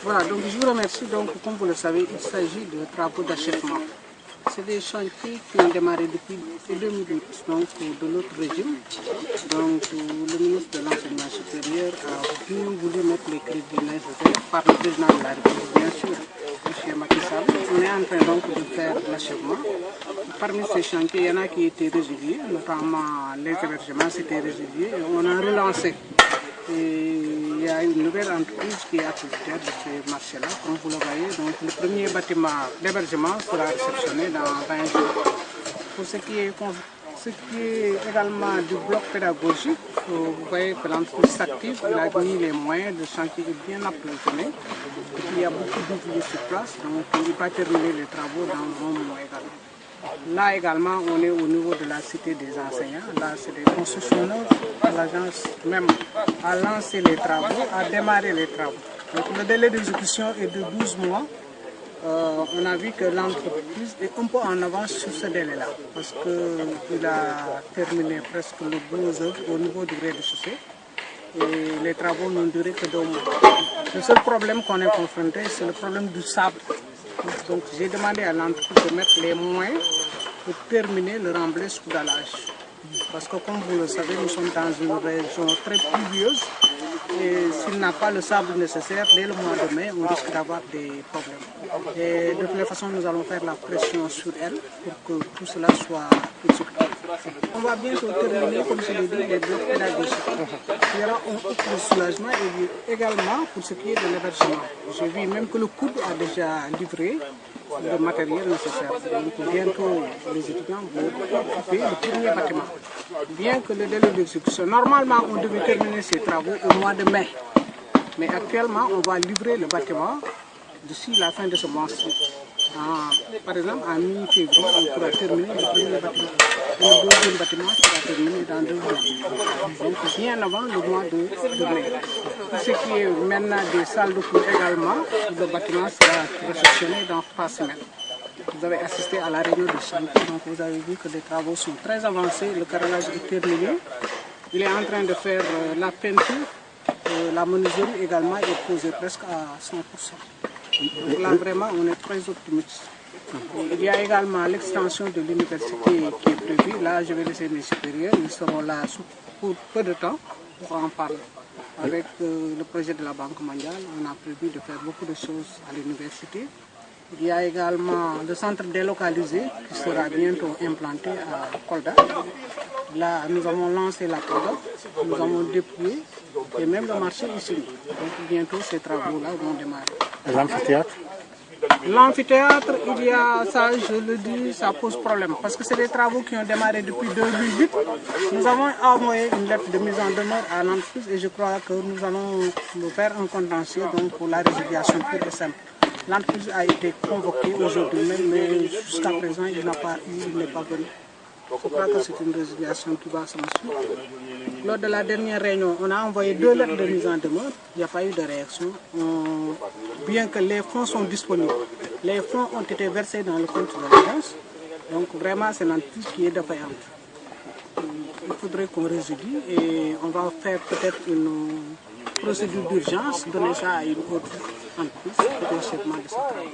Voilà, donc je vous remercie. Donc, comme vous le savez, il s'agit de travaux d'achèvement. C'est des chantiers qui ont démarré depuis 2008, donc de l'autre régime. Donc, le ministre de l'Enseignement supérieur a bien voulu mettre les crédits nécessaires par le président de la République, bien sûr, M. Macky Sall. On est en train donc de faire l'achèvement. Parmi ces chantiers, il y en a qui étaient résiliés, notamment les hébergements, c'était résilié. Et on a relancé. Et il y a une nouvelle entreprise qui est activitaire de ce marché-là, comme vous le voyez. Donc le premier bâtiment d'hébergement sera réceptionné dans 20 jours. Pour ce qui est également du bloc pédagogique, vous voyez que l'entreprise s'active, il a mis les moyens, le chantier est bien approvisionné. Et puis il y a beaucoup d'ouvriers sur place, donc il va terminer les travaux dans un mois également. Là également, on est au niveau de la cité des enseignants. Là, c'est des constructions neuves. L'agence même a lancé les travaux, a démarré les travaux. Donc le délai d'exécution est de 12 mois. On a vu que l'entreprise est un peu en avance sur ce délai-là, parce qu'il a terminé presque le gros œuvre au niveau du rez-de-chaussée. Et les travaux n'ont duré que 2 mois. Le seul problème qu'on est confronté, c'est le problème du sable. Donc j'ai demandé à l'entreprise de mettre les moyens pour terminer le remblai sous dallage. Parce que comme vous le savez, nous sommes dans une région très pluvieuse et s'il n'a pas le sable nécessaire, dès le mois de mai, on risque d'avoir des problèmes. Et de toutes les façons, nous allons faire la pression sur elle pour que tout cela soit exécuté. On va bientôt terminer, comme je l'ai dit, les blocs pédagogiques. Il y aura un peu de soulagement et également pour ce qui est de l'hébergement. J'ai vu même que le COUD a déjà livré le matériel nécessaire. Donc bientôt, les étudiants vont occuper le premier bâtiment. Bien que le délai d'exécution, normalement on devait terminer ces travaux au mois de mai. Mais actuellement, on va livrer le bâtiment d'ici la fin de ce mois-ci. Par exemple, en mi-février, on pourra terminer le premier bâtiment. Et le deuxième bâtiment sera terminé dans 2 jours. Donc bien avant le mois de mai. Tout ce qui est maintenant des salles de cours également, le bâtiment sera réceptionné dans 3 semaines. Vous avez assisté à la réunion de chantier, donc vous avez vu que les travaux sont très avancés, le carrelage est terminé. Il est en train de faire la peinture, la menuiserie également est posée presque à 100%. Donc là vraiment on est très optimiste. Il y a également l'extension de l'université qui est prévue. Là je vais laisser mes supérieurs, ils seront là pour peu de temps pour en parler. Avec le projet de la Banque mondiale, on a prévu de faire beaucoup de choses à l'université. Il y a également le centre délocalisé qui sera bientôt implanté à Kolda. Là, nous avons lancé la production, nous avons déployé et même le marché ici. Donc bientôt ces travaux-là vont démarrer. L'amphithéâtre? L'amphithéâtre, il y a ça, je le dis, ça pose problème. Parce que c'est des travaux qui ont démarré depuis 2008. Nous avons envoyé une lettre de mise en demeure à l'entreprise et je crois que nous allons faire un contentieux donc, pour la résiliation pure et simple. L'entreprise a été convoquée aujourd'hui même, mais jusqu'à présent, il n'est pas venu. Je crois que c'est une résiliation qui va s'en suivre. Lors de la dernière réunion, on a envoyé 2 lettres de mise en demeure. Il n'y a pas eu de réaction. Bien que les fonds sont disponibles, les fonds ont été versés dans le compte de l'agence. Donc vraiment, c'est l'entreprise qui est défaillante. Il faudrait qu'on résilie et on va faire peut-être une procédure d'urgence, donner ça à une autre entreprise pour le traitement de ce travail.